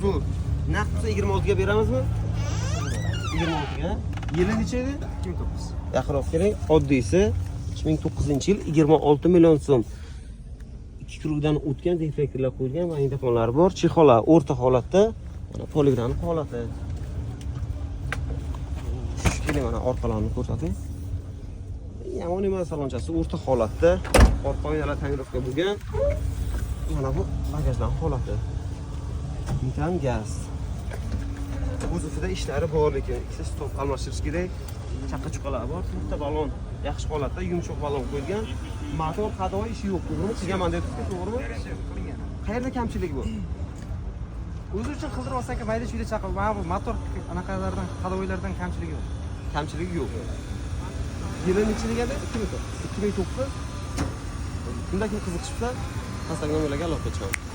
Bu naqdsa 26 ga beramizmi? 26 ga. Yili necha edi? 2009. Yaqinroq keling. Oddiysi 2009-yil 26 million so'm. 2 krugdan o'tgan deflektorlar qo'yilgan magnitofonlar bor. Chexolar o'rta holatda, mana poligran holati. Keling mana orqalarini ko'rsating. Yomon emas salonchasi o'rta holatda. Orqa oynalar tonirovka bo'lgan. Mana bu bagajdan holati. Metan gaz. Kuzovida ishlari bor lekin ikkita stop almashtirish kerak. Chaqa-chuqalar bor. Bitta balon yaxshi holatda, yumshoq balon qo'yilgan. Motor qadoy ishi yo'q, to'g'rimi? Qilganman debsiz, to'g'rimi? Qayerda kamchilik bor? O'zi uchun qildirmasdan aka mayda chuyda chaqib, mana bu motor anaqalardan, qadoylardan kamchiligi yo'q. Kamchiligi yo'q. Yili nechiligida? 2009. Bunda kim qiziqishsa, Instagramga aloqa chiqaman.